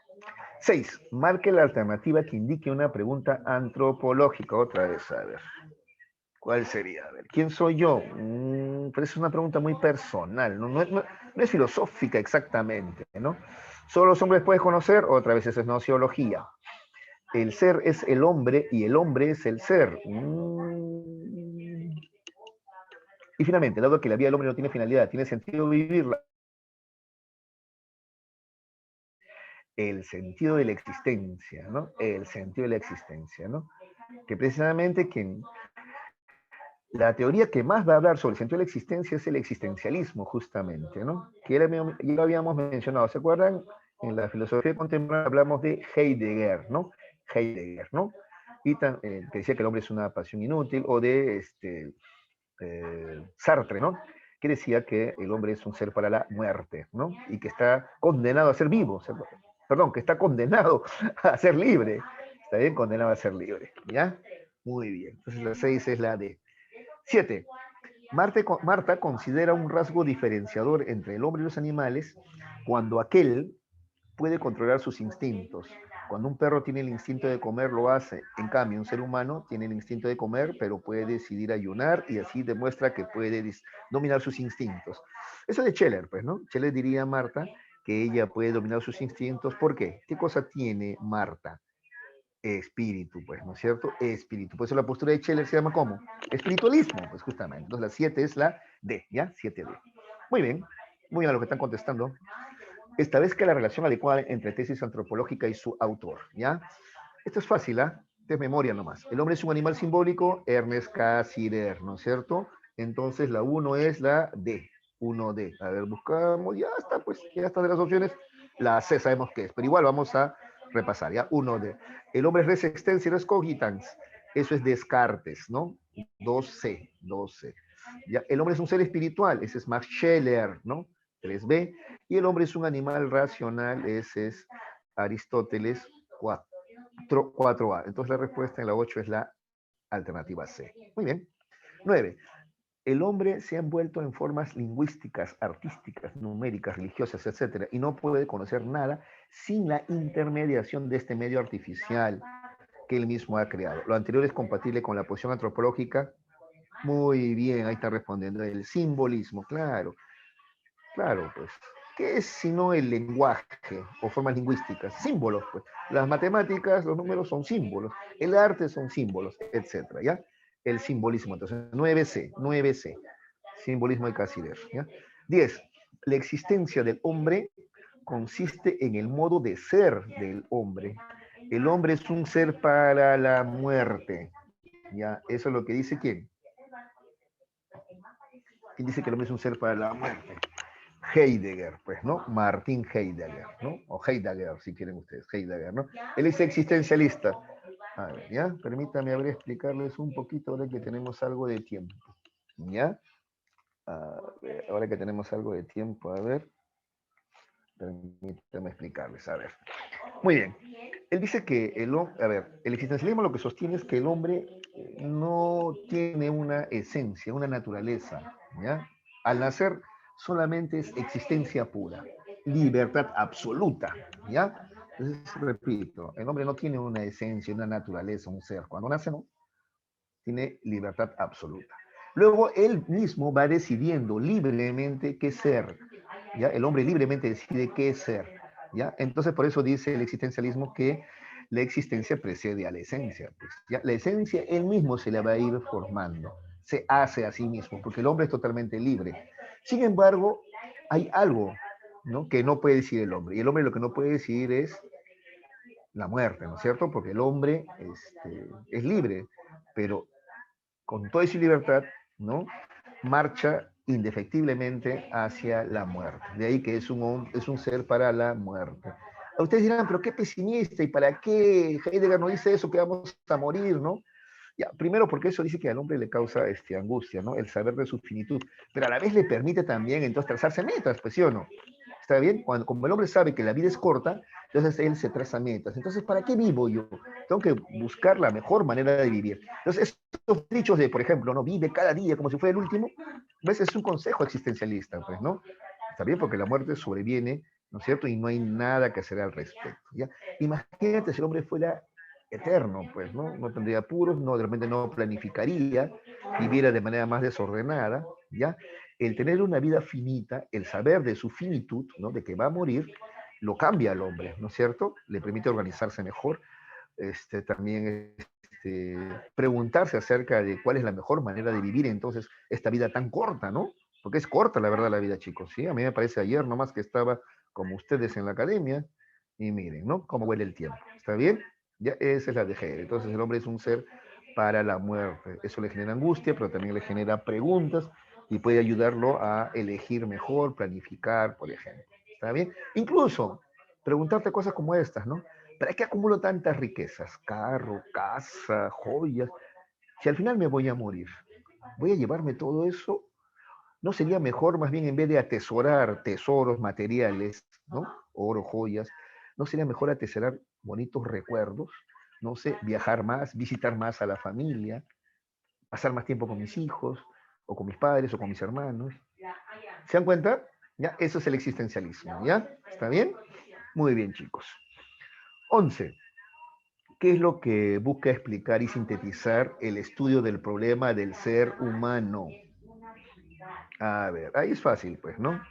6. Marque la alternativa que indique una pregunta antropológica. Otra vez, a ver. ¿Cuál sería? A ver, ¿quién soy yo? Pero es una pregunta muy personal, no es filosófica exactamente, ¿no? ¿Solo los hombres pueden conocer? Otra vez, esa es nociología. El ser es el hombre y el hombre es el ser. Y finalmente, dado que la vida del hombre no tiene finalidad, tiene sentido vivirla. El sentido de la existencia, ¿no? El sentido de la existencia, ¿no? Que precisamente quien la teoría que más va a hablar sobre el sentido de la existencia es el existencialismo, justamente, ¿no? Que ya lo habíamos mencionado, ¿se acuerdan? En la filosofía contemporánea hablamos de Heidegger, ¿no? Heidegger, ¿no? Y que decía que el hombre es una pasión inútil, o de Sartre, ¿no? Que decía que el hombre es un ser para la muerte, ¿no? Y que está condenado a ser vivo, perdón, que está condenado a ser libre. Está bien condenado a ser libre, ¿ya? Muy bien. Entonces la 6 es la D. 7. Marta considera un rasgo diferenciador entre el hombre y los animales cuando aquel puede controlar sus instintos. Cuando un perro tiene el instinto de comer, lo hace. En cambio, un ser humano tiene el instinto de comer, pero puede decidir ayunar y así demuestra que puede dominar sus instintos. Eso de Scheller, pues, ¿no? Scheller diría a Marta que ella puede dominar sus instintos. ¿Por qué? ¿Qué cosa tiene Marta? Espíritu, pues, ¿no es cierto? Espíritu. Por eso la postura de Scheller se llama ¿cómo? Espiritualismo, pues justamente. Entonces la 7 es la D, ¿ya? 7D. Muy bien a lo que están contestando. Establezca la relación adecuada entre tesis antropológica y su autor, ¿ya? Esto es fácil, ¿ah? De memoria nomás. El hombre es un animal simbólico, Ernest Cassirer, ¿no es cierto? Entonces la 1 es la D, 1D. A ver, buscamos, ya está, pues, ya está de las opciones. La C sabemos qué es, pero igual vamos a repasar, ¿ya? 1D. El hombre es res extensior cogitans. Eso es Descartes, ¿no? 2C, 2C. ¿Ya? El hombre es un ser espiritual, ese es Max Scheler, ¿no? 3B. Y el hombre es un animal racional, ese es Aristóteles 4A. Entonces la respuesta en la 8 es la alternativa C. Muy bien. 9. el hombre se ha envuelto en formas lingüísticas, artísticas, numéricas, religiosas, etcétera, y no puede conocer nada sin la intermediación de este medio artificial que él mismo ha creado. Lo anterior es compatible con la posición antropológica. Muy bien, ahí está respondiendo. El simbolismo, claro, claro, pues. ¿Qué es sino el lenguaje o formas lingüísticas? Símbolos, pues. Las matemáticas, los números son símbolos, el arte son símbolos, etcétera, ¿ya? El simbolismo, entonces, 9C, simbolismo de Cassirer, ¿ya? 10. La existencia del hombre consiste en el modo de ser del hombre. El hombre es un ser para la muerte, ¿ya? Eso es lo que dice ¿quién? ¿Quién dice que el hombre es un ser para la muerte? Heidegger, pues, ¿no? Martín Heidegger, ¿no? O Heidegger, si quieren ustedes, Heidegger, ¿no? Él es existencialista. A ver, ¿ya? Permítame a ver, explicarles un poquito ahora que tenemos algo de tiempo, ¿ya? A ver, ahora que tenemos algo de tiempo, a ver, permítame explicarles, a ver. Muy bien. Él dice que a ver, el existencialismo lo que sostiene es que el hombre no tiene una esencia, una naturaleza, ¿ya? Al nacer solamente es existencia pura, libertad absoluta, ¿ya? Entonces, repito, el hombre no tiene una esencia, una naturaleza, un ser. Cuando nace, no, tiene libertad absoluta. Luego él mismo va decidiendo libremente qué ser, ¿ya? El hombre libremente decide qué ser, ¿ya? Entonces por eso dice el existencialismo que la existencia precede a la esencia, pues, ¿ya? La esencia él mismo se la va a ir formando, se hace a sí mismo, porque el hombre es totalmente libre. Sin embargo, hay algo, ¿no?, que no puede decir el hombre, y el hombre lo que no puede decir es la muerte, ¿no es cierto? Porque el hombre es libre, pero con toda su libertad, ¿no?, marcha indefectiblemente hacia la muerte. De ahí que es un ser para la muerte. Ustedes dirán, pero qué pesimista, ¿y para qué Heidegger no dice eso, que vamos a morir, ¿no? Ya, primero porque eso dice que al hombre le causa angustia, ¿no? El saber de su finitud, pero a la vez le permite también entonces trazarse metas, pues sí o no. ¿Está bien? Como el hombre sabe que la vida es corta, entonces él se traza metas. Entonces, ¿para qué vivo yo? Tengo que buscar la mejor manera de vivir. Entonces, estos dichos de, por ejemplo, no vive cada día como si fuera el último, ¿ves? Es un consejo existencialista, pues, ¿no? Está bien porque la muerte sobreviene, ¿no es cierto? Y no hay nada que hacer al respecto, ¿ya? Imagínate si el hombre fuera eterno, pues, ¿no? No tendría apuros, no, de repente no planificaría, viviera de manera más desordenada, ¿ya? El tener una vida finita, el saber de su finitud, ¿no?, de que va a morir, lo cambia al hombre, ¿no es cierto? Le permite organizarse mejor, también preguntarse acerca de cuál es la mejor manera de vivir entonces esta vida tan corta, ¿no? Porque es corta la verdad la vida, chicos, ¿sí? A mí me parece ayer nomás que estaba como ustedes en la academia y miren, ¿no?, cómo huele el tiempo, ¿está bien? Ya esa es la de Hegel. Entonces el hombre es un ser para la muerte. Eso le genera angustia, pero también le genera preguntas y puede ayudarlo a elegir mejor, planificar, por ejemplo. ¿Está bien? Incluso preguntarte cosas como estas, ¿no? ¿Para qué acumulo tantas riquezas? Carro, casa, joyas. Si al final me voy a morir, ¿voy a llevarme todo eso? ¿No sería mejor, más bien, en vez de atesorar tesoros materiales, ¿no?, oro, joyas, ¿no sería mejor atesorar bonitos recuerdos? No sé, viajar más, visitar más a la familia, pasar más tiempo con mis hijos, o con mis padres, o con mis hermanos. ¿Se dan cuenta? ¿Ya? Eso es el existencialismo, ¿ya? ¿Está bien? Muy bien, chicos. 11. ¿Qué es lo que busca explicar y sintetizar el estudio del problema del ser humano? A ver, ahí es fácil, pues, ¿no?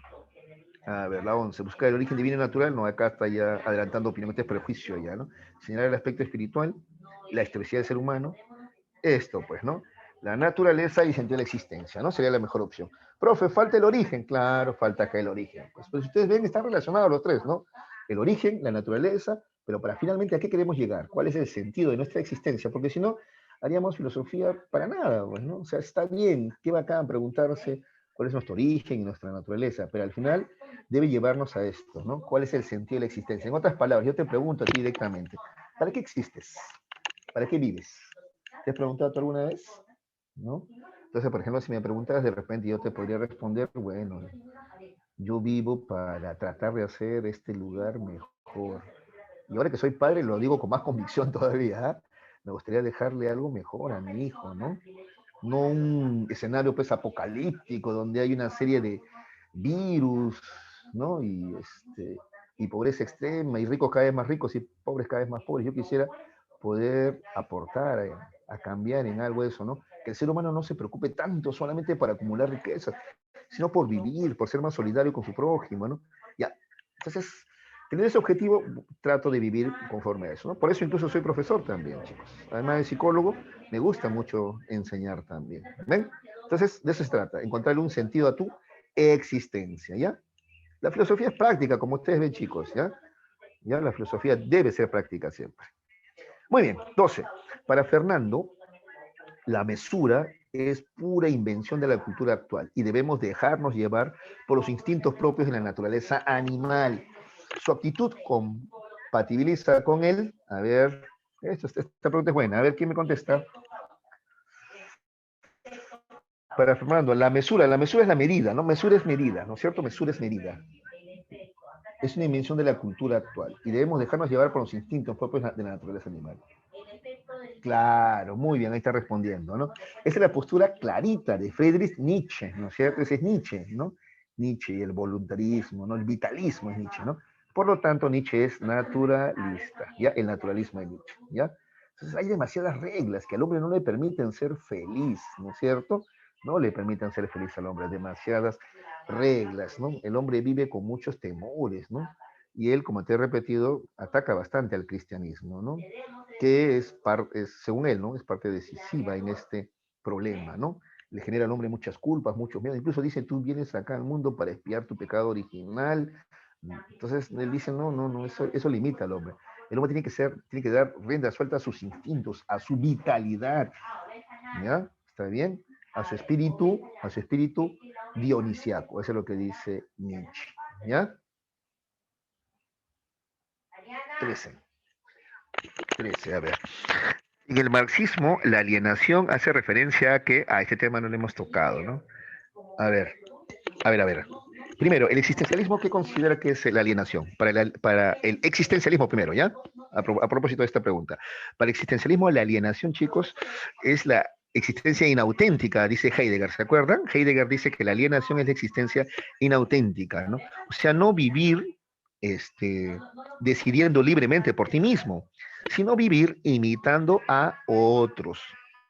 A ver, la 11. Buscar el origen divino y natural. No, acá está ya adelantando opinión, este es prejuicio ya, ¿no? Señalar el aspecto espiritual, la historicidad del ser humano. Esto, pues, ¿no? La naturaleza y sentido de la existencia, ¿no? Sería la mejor opción. Profe, falta el origen. Claro, falta acá el origen. Pues si ustedes ven, están relacionados los tres, ¿no? El origen, la naturaleza, pero para finalmente, ¿a qué queremos llegar? ¿Cuál es el sentido de nuestra existencia? Porque si no, haríamos filosofía para nada, pues, ¿no? O sea, está bien, qué bacán preguntarse cuál es nuestro origen y nuestra naturaleza, pero al final debe llevarnos a esto, ¿no? ¿Cuál es el sentido de la existencia? En otras palabras, yo te pregunto a ti directamente, ¿para qué existes? ¿Para qué vives? ¿Te has preguntado tú alguna vez? ¿No? Entonces, por ejemplo, si me preguntas, de repente yo te podría responder, bueno, yo vivo para tratar de hacer este lugar mejor. Y ahora que soy padre, lo digo con más convicción todavía, ¿eh? Me gustaría dejarle algo mejor a mi hijo, ¿no? no un escenario pues apocalíptico donde hay una serie de virus, ¿no? Y pobreza extrema, y ricos cada vez más ricos y pobres cada vez más pobres. Yo quisiera poder aportar a cambiar en algo eso, ¿no? Que el ser humano no se preocupe tanto solamente para acumular riquezas, sino por vivir, por ser más solidario con su prójimo, ¿no? Ya, entonces, tener ese objetivo, trato de vivir conforme a eso, ¿no? Por eso incluso soy profesor también, chicos. Además de psicólogo, me gusta mucho enseñar también, ¿ven? Entonces, de eso se trata, encontrarle un sentido a tu existencia, ¿ya? La filosofía es práctica, como ustedes ven, chicos, ¿ya? Ya la filosofía debe ser práctica siempre. Muy bien, 12. Para Fernando, la mesura es pura invención de la cultura actual y debemos dejarnos llevar por los instintos propios de la naturaleza animal. Su actitud compatibiliza con él. A ver, esta pregunta es buena. A ver quién me contesta. Para Fernando, la mesura es la medida, ¿no? Mesura es medida, ¿no es cierto? Mesura es medida. Es una invención de la cultura actual y debemos dejarnos llevar por los instintos propios de la naturaleza animal. Claro, muy bien, ahí está respondiendo, ¿no? Esa es la postura clarita de Friedrich Nietzsche, ¿no es cierto? Ese es Nietzsche, ¿no? Nietzsche y el voluntarismo, ¿no? El vitalismo es Nietzsche, ¿no? Por lo tanto, Nietzsche es naturalista, ¿ya? El naturalismo de Nietzsche, ¿ya? Entonces hay demasiadas reglas que al hombre no le permiten ser feliz, ¿no es cierto? No le permiten ser feliz al hombre, demasiadas reglas, ¿no? El hombre vive con muchos temores, ¿no? Y él, como te he repetido, ataca bastante al cristianismo, ¿no? Que según él, ¿no? Es parte decisiva en este problema, ¿no? Le genera al hombre muchas culpas, muchos miedos. Incluso dice, tú vienes acá al mundo para expiar tu pecado original. Entonces él dice, no, no, no, eso limita al hombre. El hombre tiene que dar rienda suelta a sus instintos, a su vitalidad, ¿ya? ¿Está bien? A su espíritu dionisiaco. Eso es lo que dice Nietzsche, ¿ya? 13. 13, a ver. En el marxismo, la alienación hace referencia a que a este tema no le hemos tocado, ¿no? A ver, a ver. Primero, el existencialismo, ¿qué considera que es la alienación? Para el existencialismo primero, ¿ya? A propósito de esta pregunta. Para el existencialismo, la alienación, chicos, es la existencia inauténtica, dice Heidegger, ¿se acuerdan? Heidegger dice que la alienación es la existencia inauténtica, ¿no? O sea, no vivir decidiendo libremente por ti mismo, sino vivir imitando a otros.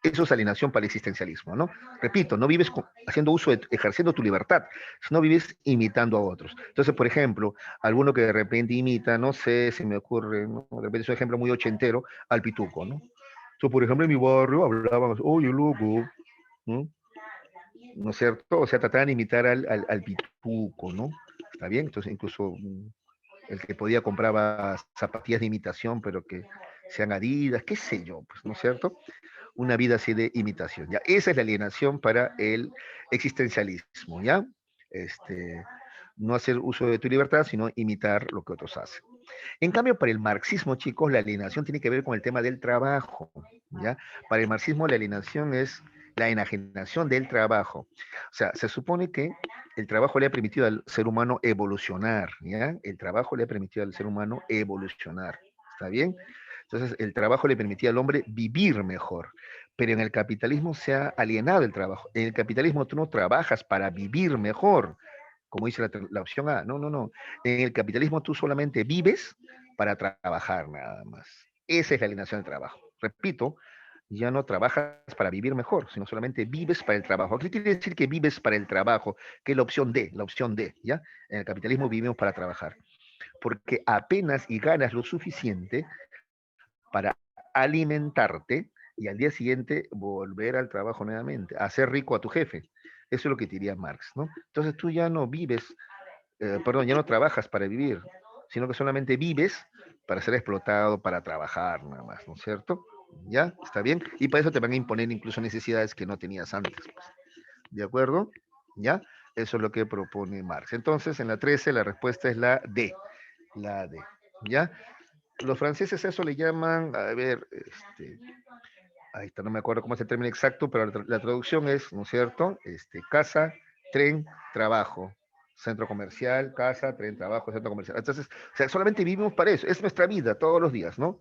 Eso es alienación para el existencialismo, ¿no? Repito, no vives haciendo uso, ejerciendo tu libertad, sino vives imitando a otros. Entonces, por ejemplo, alguno que de repente imita, no sé, se me ocurre, ¿no? De repente es un ejemplo muy ochentero, al pituco, ¿no? Entonces, por ejemplo, en mi barrio hablaban, oye, loco, ¿no? ¿No es cierto? O sea, trataban de imitar al pituco, ¿no? ¿Está bien? Entonces, incluso el que podía compraba zapatillas de imitación, pero que sean Adidas, qué sé yo, pues, ¿no es cierto? Una vida así de imitación, ¿ya? Esa es la alienación para el existencialismo, ¿ya? No hacer uso de tu libertad, sino imitar lo que otros hacen. En cambio, para el marxismo, chicos, la alienación tiene que ver con el tema del trabajo, ¿ya? Para el marxismo, la alienación es la enajenación del trabajo. O sea, se supone que el trabajo le ha permitido al ser humano evolucionar, ¿ya? El trabajo le ha permitido al ser humano evolucionar, ¿está bien? Entonces, el trabajo le permitía al hombre vivir mejor, pero en el capitalismo se ha alienado el trabajo. En el capitalismo tú no trabajas para vivir mejor, como dice la opción A. No, no, no. En el capitalismo tú solamente vives para trabajar nada más. Esa es la alienación del trabajo. Repito, ya no trabajas para vivir mejor, sino solamente vives para el trabajo. ¿Qué quiere decir que vives para el trabajo? Que es la opción D, ¿ya? En el capitalismo vivimos para trabajar, porque apenas y ganas lo suficiente para alimentarte y al día siguiente volver al trabajo nuevamente, hacer rico a tu jefe. Eso es lo que diría Marx, ¿no? Entonces tú ya no vives, perdón, ya no trabajas para vivir, sino que solamente vives para ser explotado, para trabajar nada más, ¿no es cierto? ¿Ya? ¿Está bien? Y para eso te van a imponer incluso necesidades que no tenías antes, pues. ¿De acuerdo? ¿Ya? Eso es lo que propone Marx. Entonces, en la 13 la respuesta es la D. La D. ¿Ya? Los franceses eso le llaman, a ver, ahí está, no me acuerdo cómo es el término exacto, pero la traducción es, ¿no es cierto? Casa, tren, trabajo. Centro comercial, casa, tren, trabajo, centro comercial. Entonces, o sea, solamente vivimos para eso. Es nuestra vida todos los días, ¿no?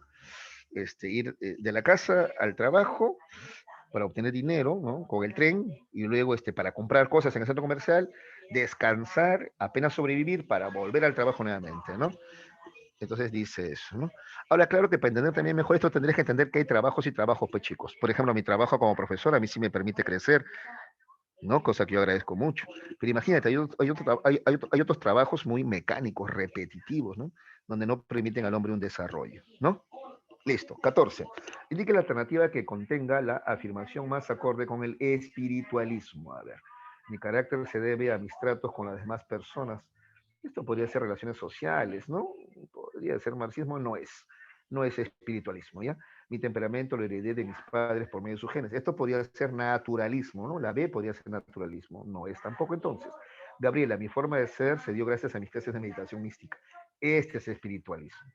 Ir de la casa al trabajo, para obtener dinero, ¿no? Con el tren, y luego para comprar cosas en el centro comercial, descansar, apenas sobrevivir para volver al trabajo nuevamente, ¿no? Entonces dice eso, ¿no? Ahora, claro que para entender también mejor esto tendrías que entender que hay trabajos y trabajos, pues chicos. Por ejemplo, mi trabajo como profesor a mí sí me permite crecer, ¿no? Cosa que yo agradezco mucho. Pero imagínate, hay otros trabajos muy mecánicos, repetitivos, ¿no? Donde no permiten al hombre un desarrollo, ¿no? Listo. 14. Indique la alternativa que contenga la afirmación más acorde con el espiritualismo. A ver, mi carácter se debe a mis tratos con las demás personas. Esto podría ser relaciones sociales, ¿no? Podría ser marxismo, no es espiritualismo, ¿ya? Mi temperamento lo heredé de mis padres por medio de sus genes. Esto podría ser naturalismo, ¿no? La B podría ser naturalismo, no es tampoco entonces. Gabriela, mi forma de ser se dio gracias a mis clases de meditación mística. Este es espiritualismo,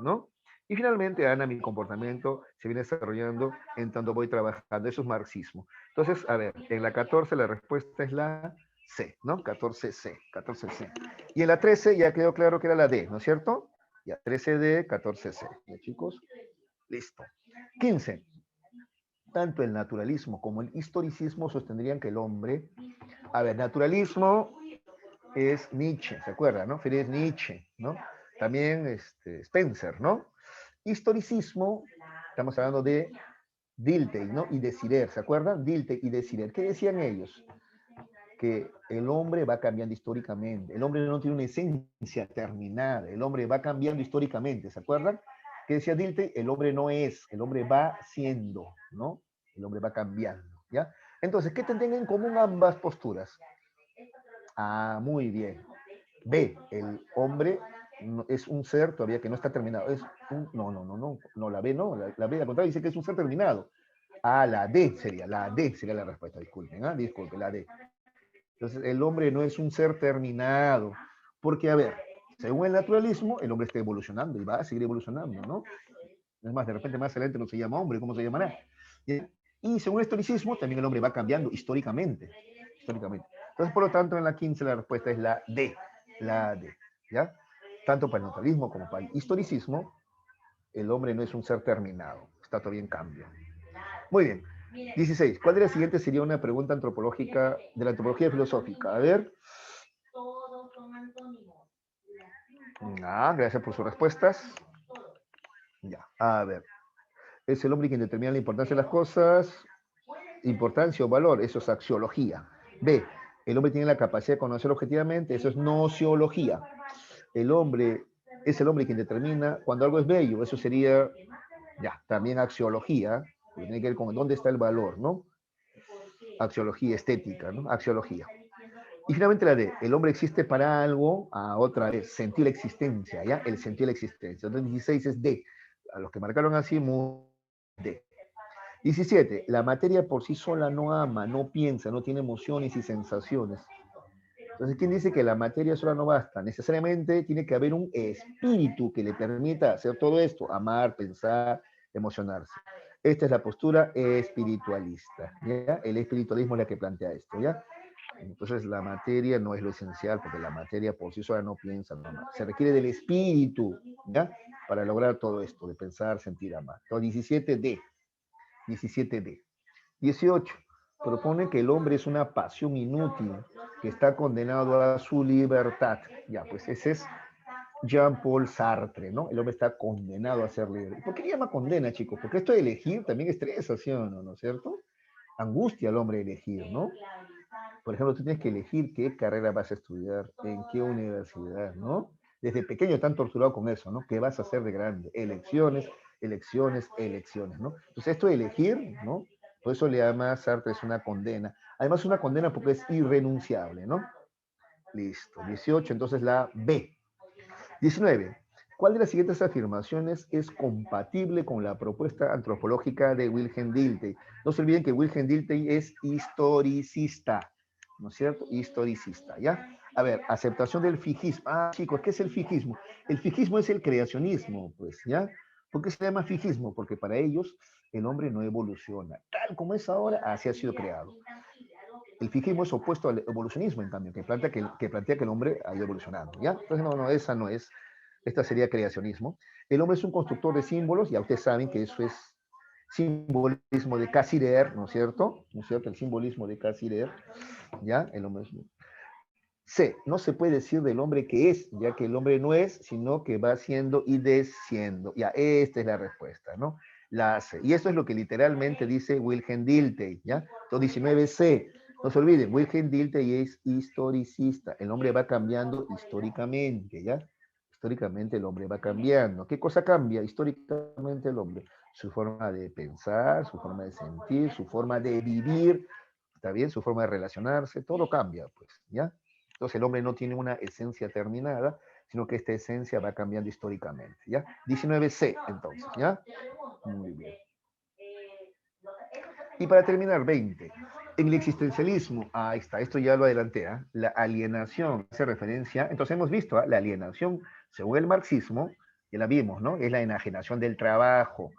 ¿no? Y finalmente, Ana, mi comportamiento se viene desarrollando en tanto voy trabajando. Eso es marxismo. Entonces, a ver, en la 14 la respuesta es la C, ¿no? 14C, 14C. Y en la 13 ya quedó claro que era la D, ¿no es cierto? Ya, 13D, 14C. ¿Ya, chicos? Listo. 15. Tanto el naturalismo como el historicismo sostendrían que el hombre... A ver, naturalismo es Nietzsche, ¿se acuerdan, no? Friedrich Nietzsche, ¿no? También Spencer, ¿no? Historicismo, estamos hablando de Dilthey, ¿no? Y de Sirer, ¿se acuerdan? Dilthey y de Sirer. ¿Qué decían ellos? Que el hombre va cambiando históricamente. El hombre no tiene una esencia terminada. El hombre va cambiando históricamente, ¿se acuerdan? ¿Qué decía Dilthey? El hombre no es, el hombre va siendo, ¿no? El hombre va cambiando, ¿ya? Entonces, ¿qué tendrían en común ambas posturas? Ah, muy bien. B, el hombre es un ser todavía que no está terminado. No, la B no, la B al contrario dice que es un ser terminado. Ah, la D sería la respuesta, disculpen, disculpen, la D. Entonces, el hombre no es un ser terminado, porque, a ver, según el naturalismo, el hombre está evolucionando y va a seguir evolucionando, ¿no? Es más, de repente más adelante no se llama hombre, ¿cómo se llamará? Y según el historicismo, también el hombre va cambiando históricamente. Entonces, por lo tanto, en la 15 la respuesta es la D, ¿ya? Tanto para el naturalismo como para el historicismo, el hombre no es un ser terminado, está todavía en cambio. Muy bien. 16. ¿Cuál de las siguientes sería una pregunta antropológica de la antropología filosófica? A ver. Gracias por sus respuestas. Ya, a ver. Es el hombre quien determina la importancia de las cosas. Importancia o valor, eso es axiología. B. El hombre tiene la capacidad de conocer objetivamente, eso es nociología. El hombre es el hombre quien determina cuando algo es bello, eso sería, ya, también axiología, que tiene que ver con dónde está el valor, ¿no? Axiología estética, ¿no? Axiología. Y finalmente la D, el hombre existe para algo, a otra vez, sentir la existencia, ¿ya? El sentir la existencia. Entonces 16 es D. A los que marcaron así, D. 17. La materia por sí sola no ama, no piensa, no tiene emociones y sensaciones. Entonces, ¿quién dice que la materia sola no basta? Necesariamente tiene que haber un espíritu que le permita hacer todo esto, amar, pensar, emocionarse. Esta es la postura espiritualista, ¿ya? El espiritualismo es la que plantea esto, ¿ya? Entonces, la materia no es lo esencial, porque la materia por sí sola no piensa, no ama. Se requiere del espíritu, ¿ya? Para lograr todo esto, de pensar, sentir, amar. Entonces, 17D. 17D. 18. Propone que el hombre es una pasión inútil, que está condenado a su libertad. Ya, pues ese es Jean-Paul Sartre, ¿no? El hombre está condenado a ser libre. ¿Por qué le llama condena, chicos? Porque esto de elegir también estresa, ¿sí o no? ¿No es cierto? Angustia al hombre elegir, ¿no? Por ejemplo, tú tienes que elegir qué carrera vas a estudiar, en qué universidad, ¿no? Desde pequeño están torturado con eso, ¿no? ¿Qué vas a hacer de grande? Elecciones, elecciones, elecciones, ¿no? Entonces, esto de elegir, ¿no? Por eso le llama Sartre es una condena. Además, una condena porque es irrenunciable, ¿no? Listo. 18, entonces la B. 19. ¿Cuál de las siguientes afirmaciones es compatible con la propuesta antropológica de Wilhelm Dilthey? No se olviden que Wilhelm Dilthey es historicista, ¿no es cierto? Historicista, ¿ya? A ver, aceptación del fijismo. Ah, chicos, ¿qué es el fijismo? El fijismo es el creacionismo, pues, ¿ya? ¿Por qué se llama fijismo? Porque para ellos el hombre no evoluciona. Tal como es ahora, así ha sido creado. El fijismo es opuesto al evolucionismo, en cambio, que plantea que el hombre ha ido evolucionando, ¿ya? Entonces, no, esa no es. Esta sería creacionismo. El hombre es un constructor de símbolos, ya ustedes saben que eso es simbolismo de Casirer, ¿no es cierto? ¿No es cierto? El simbolismo de Casirer, ¿ya? El hombre es... C, no se puede decir del hombre que es, ya que el hombre no es, sino que va siendo y desciendo. Ya, esta es la respuesta, ¿no? La C. Y esto es lo que literalmente dice Wilhelm Dilthey, ¿ya? Entonces, 19C. No se olviden, Wilhelm Dilthey es historicista. El hombre va cambiando históricamente, ¿ya? Históricamente el hombre va cambiando. ¿Qué cosa cambia históricamente el hombre? Su forma de pensar, su forma de sentir, su forma de vivir, ¿está bien? Su forma de relacionarse, todo cambia, pues, ¿ya? Entonces el hombre no tiene una esencia terminada, sino que esta esencia va cambiando históricamente, ¿ya? 19C, entonces, ¿ya? Muy bien. Y para terminar, 20. En el existencialismo, ahí está, esto ya lo adelanté, ¿eh? La alienación hace referencia, entonces hemos visto, ¿eh? La alienación, según el marxismo, ya la vimos, ¿no? Es la enajenación del trabajo,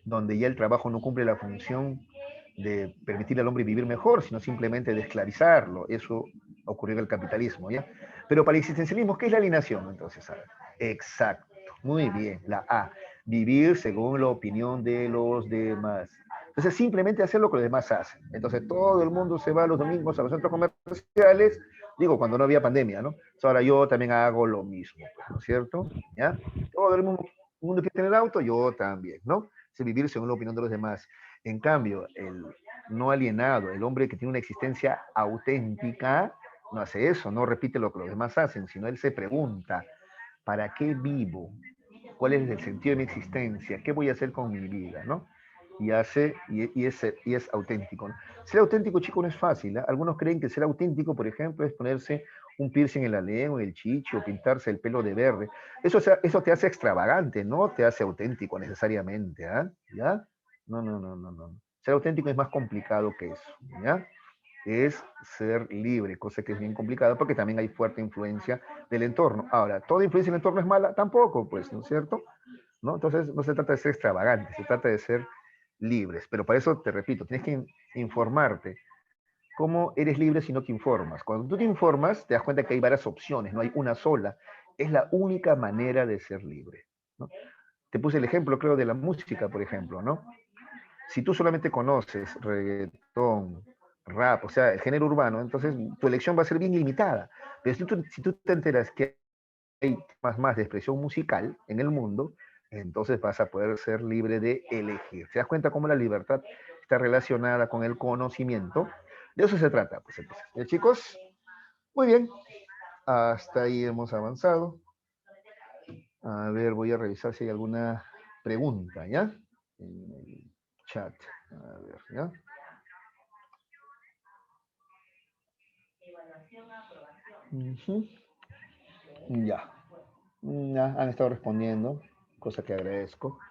donde ya el trabajo no cumple la función de permitirle al hombre vivir mejor, sino simplemente de esclavizarlo. Eso ocurrió en el capitalismo, ¿ya? Pero para el existencialismo, ¿qué es la alienación? Entonces, exacto, muy bien, la A, vivir según la opinión de los demás. Entonces, simplemente hacer lo que los demás hacen. Entonces, todo el mundo se va los domingos a los centros comerciales, digo, cuando no había pandemia, ¿no? Entonces, ahora yo también hago lo mismo, ¿no es cierto? ¿Ya? Todo el mundo quiere tener auto, yo también, ¿no? Es vivir según la opinión de los demás. En cambio, el no alienado, el hombre que tiene una existencia auténtica, no hace eso, no repite lo que los demás hacen, sino él se pregunta, ¿para qué vivo? ¿Cuál es el sentido de mi existencia? ¿Qué voy a hacer con mi vida? ¿No? Y hace, y es auténtico, ¿no? Ser auténtico, chico, no es fácil, ¿eh? Algunos creen que ser auténtico, por ejemplo, es ponerse un piercing en la lengua, en el chicho, pintarse el pelo de verde. Eso te hace extravagante, no te hace auténtico necesariamente, ¿ah? ¿Ya? No, no, no, no, no. Ser auténtico es más complicado que eso, ¿ya? Es ser libre, cosa que es bien complicada porque también hay fuerte influencia del entorno. Ahora, ¿toda influencia del entorno es mala? Tampoco, pues, ¿no es cierto? ¿No? Entonces, no se trata de ser extravagantes, se trata de ser libres. Pero para eso, te repito, tienes que informarte. ¿Cómo eres libre si no te informas? Cuando tú te informas, te das cuenta que hay varias opciones, no hay una sola. Es la única manera de ser libre, ¿no? Te puse el ejemplo, creo, de la música, por ejemplo, ¿no? Si tú solamente conoces reggaetón, rap, o sea, el género urbano, entonces tu elección va a ser bien limitada. Pero si tú te enteras que hay más de expresión musical en el mundo, entonces vas a poder ser libre de elegir. ¿Te das cuenta cómo la libertad está relacionada con el conocimiento? De eso se trata, pues entonces. Chicos, muy bien. Hasta ahí hemos avanzado. A ver, voy a revisar si hay alguna pregunta, ¿ya? En el chat. A ver, ¿ya? Ujú. Ya. Ya, han estado respondiendo, cosa que agradezco.